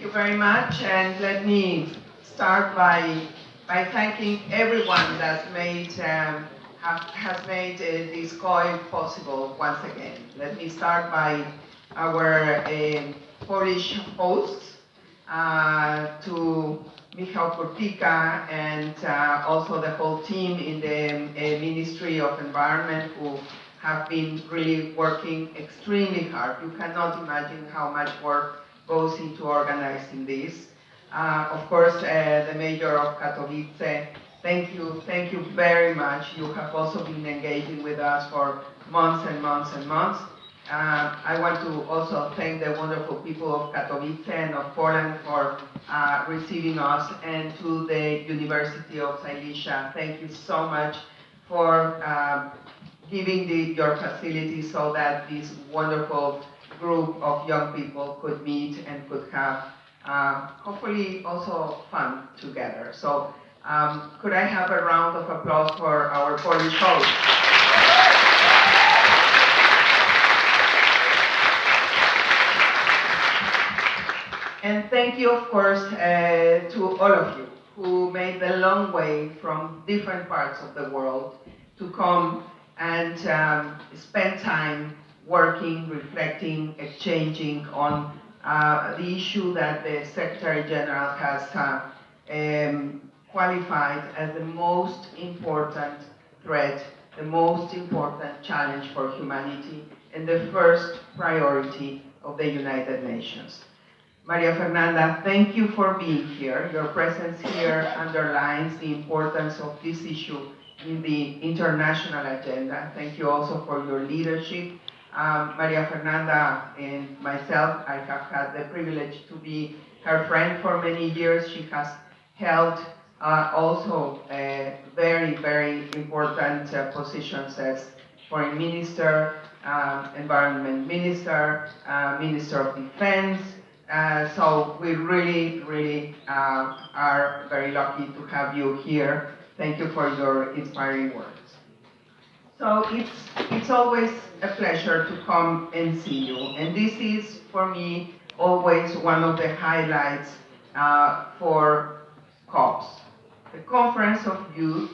you very much, and let me start by thanking everyone that has made this COI possible once again. Let me start by our Polish hosts, to Michał Kurtika, and also the whole team in the Ministry of Environment, who have been really working extremely hard. You cannot imagine how much work goes into organizing this. Of course, the mayor of Katowice, thank you very much. You have also been engaging with us for months and months and months. I want to also thank the wonderful people of Katowice and of Poland for receiving us, and to the University of Silesia. Thank you so much for giving your facility so that this wonderful group of young people could meet and could have hopefully also fun together. So could I have a round of applause for our Polish hosts? And thank you, of course, to all of you who made the long way from different parts of the world to come and spend time working, reflecting, exchanging on the issue that the Secretary General has qualified as the most important threat, the most important challenge for humanity, and the first priority of the United Nations. Maria Fernanda, thank you for being here. Your presence here underlines the importance of this issue in the international agenda. Thank you also for your leadership. Maria Fernanda and myself, I have had the privilege to be her friend for many years. She has held also very, very important positions as Foreign Minister, Environment Minister, Minister of Defense. So we really, really are very lucky to have you here. Thank you for your inspiring words. So it's always a pleasure to come and see you. And this is, for me, always one of the highlights for COPs. The Conference of Youth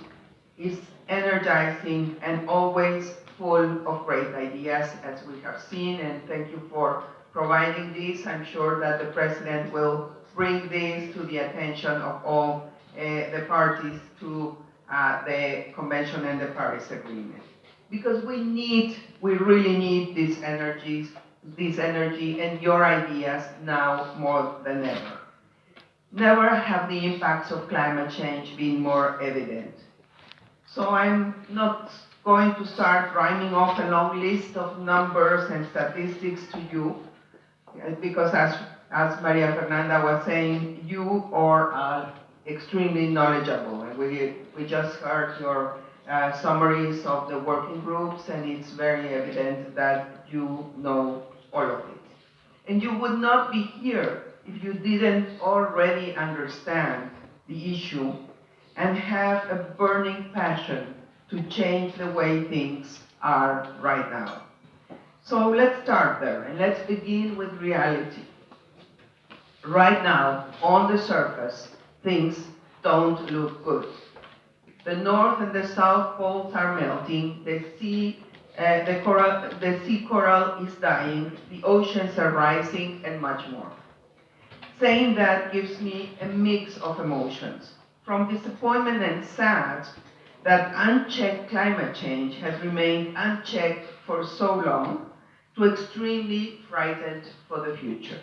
is energizing and always full of great ideas, as we have seen, and thank you for providing this. I'm sure that the President will bring this to the attention of all the parties to the Convention and the Paris Agreement. Because we really need this energy and your ideas now more than ever. Never have the impacts of climate change been more evident. So I'm not going to start rhyming off a long list of numbers and statistics to you, because as Maria Fernanda was saying, you are extremely knowledgeable, and we just heard your summaries of the working groups, and it's very evident that you know all of it. And you would not be here if you didn't already understand the issue and have a burning passion to change the way things are right now. So let's start there, and let's begin with reality. Right now, on the surface, things don't look good. The North and the South poles are melting, the sea coral is dying, the oceans are rising, and much more. Saying that gives me a mix of emotions, from disappointment and sad that unchecked climate change has remained unchecked for so long, to extremely frightened for the future.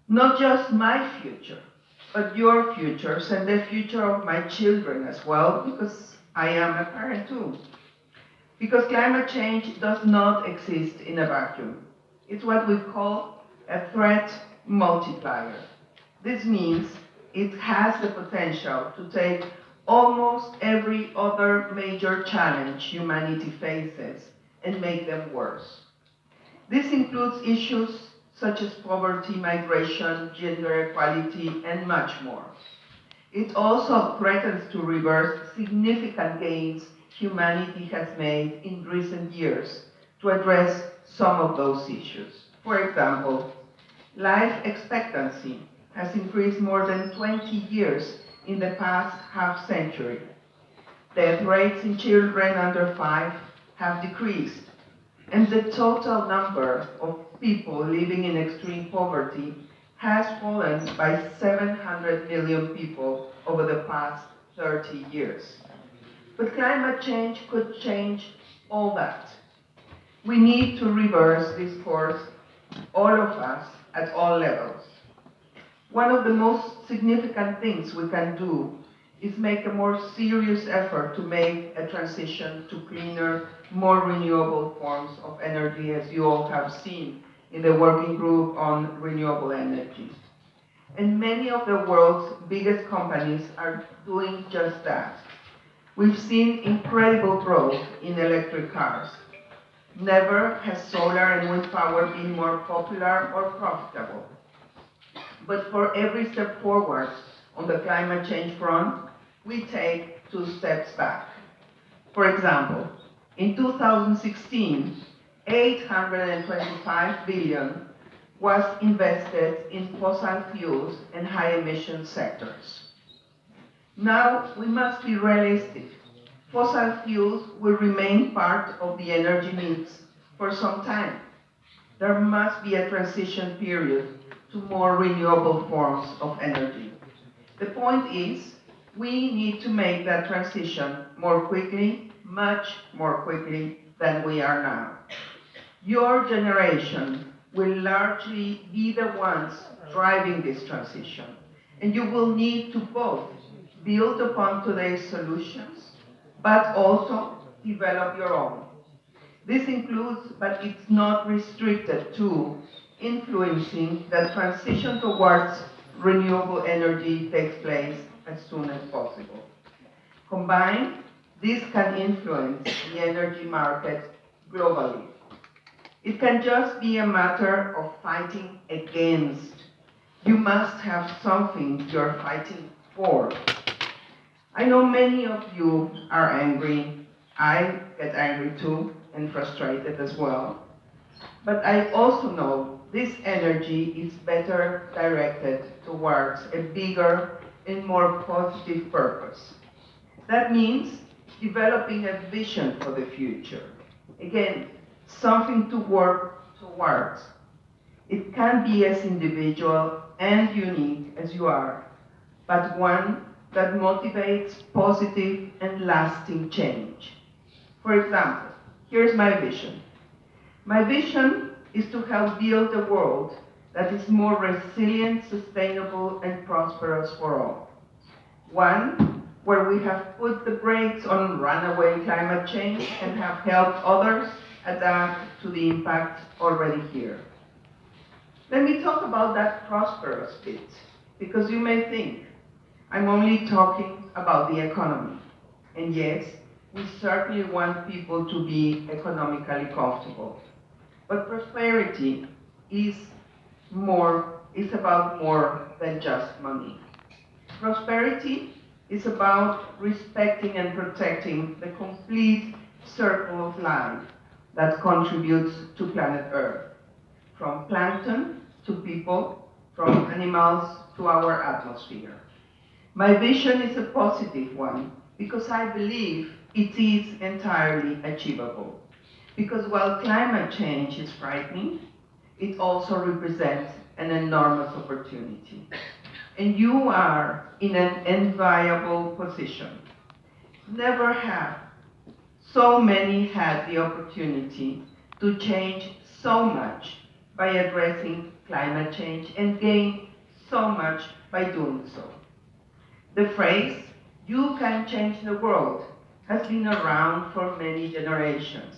Not just my future, but your futures and the future of my children as well, because I am a parent too. Because climate change does not exist in a vacuum. It's what we call a threat multiplier. This means it has the potential to take almost every other major challenge humanity faces and make them worse. This includes issues such as poverty, migration, gender equality, and much more. It also threatens to reverse significant gains humanity has made in recent years to address some of those issues. For example, Life expectancy has increased more than 20 years in the past half century. Death rates in children under 5 have decreased, and the total number of people living in extreme poverty has fallen by 700 million people over the past 30 years. But climate change could change all that. We need to reverse this course, all of us, at all levels. One of the most significant things we can do is make a more serious effort to make a transition to cleaner, more renewable forms of energy, as you all have seen in the working group on renewable energy. And many of the world's biggest companies are doing just that. We've seen incredible growth in electric cars. Never has solar and wind power been more popular or profitable. But for every step forward on the climate change front, we take 2 steps back. For example, in 2016, 825 billion was invested in fossil fuels and high emission sectors. Now we must be realistic. Fossil fuels will remain part of the energy mix for some time. There must be a transition period to more renewable forms of energy. The point is, we need to make that transition more quickly, much more quickly than we are now. Your generation will largely be the ones driving this transition, and you will need to both build upon today's solutions, but also develop your own. This includes, but it's not restricted to, influencing the transition towards renewable energy takes place as soon as possible. Combined, this can influence the energy market globally. It can just be a matter of fighting against. You must have something you're fighting for. I know many of you are angry. I get angry too and frustrated as well. But I also know this energy is better directed towards a bigger and more positive purpose. That means developing a vision for the future. Again, something to work towards. It can be as individual and unique as you are, but one that motivates positive and lasting change. For example, here's my vision. My vision is to help build a world that is more resilient, sustainable, and prosperous for all. One where we have put the brakes on runaway climate change and have helped others adapt to the impact already here. Let me talk about that prosperous bit, because you may think I'm only talking about the economy. And yes, we certainly want people to be economically comfortable. But prosperity is about more than just money. Prosperity is about respecting and protecting the complete circle of life that contributes to planet Earth, from plankton to people, from animals to our atmosphere. My vision is a positive one because I believe it is entirely achievable. Because while climate change is frightening, it also represents an enormous opportunity. And you are in an enviable position. Never have so many had the opportunity to change so much by addressing climate change and gain so much by doing so. The phrase, "you can change the world," has been around for many generations,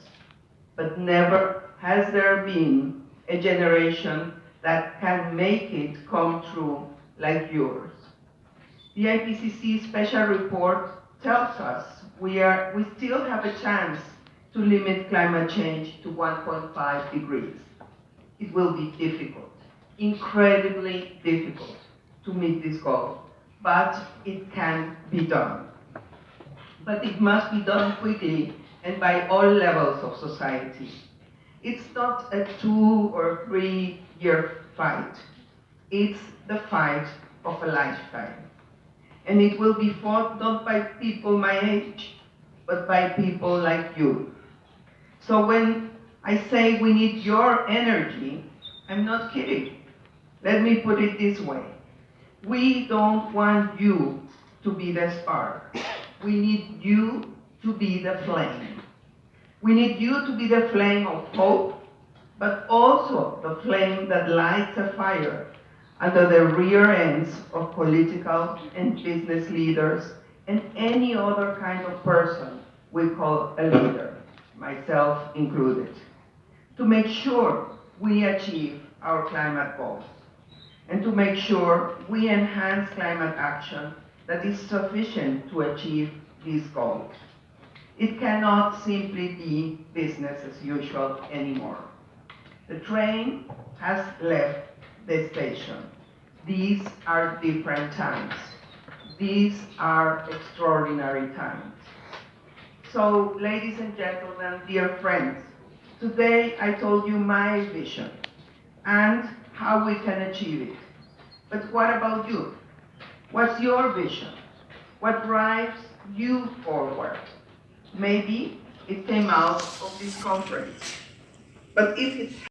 but never has there been a generation that can make it come true like yours. The IPCC special report tells us we still have a chance to limit climate change to 1.5 degrees. It will be difficult, incredibly difficult, to meet this goal, but it can be done. But it must be done quickly and by all levels of society. It's not a 2 or 3 year fight. It's the fight of a lifetime. And it will be fought not by people my age, but by people like you. So when I say we need your energy, I'm not kidding. Let me put it this way. We don't want you to be the spark. We need you to be the flame. We need you to be the flame of hope, but also the flame that lights a fire under the rear ends of political and business leaders and any other kind of person we call a leader, myself included, to make sure we achieve our climate goals and to make sure we enhance climate action that is sufficient to achieve these goals. It cannot simply be business as usual anymore. The train has left the station. These are different times. These are extraordinary times. So, ladies and gentlemen, dear friends, today I told you my vision and how we can achieve it. But what about you? What's your vision? What drives you forward? Maybe it came out of this conference. But if it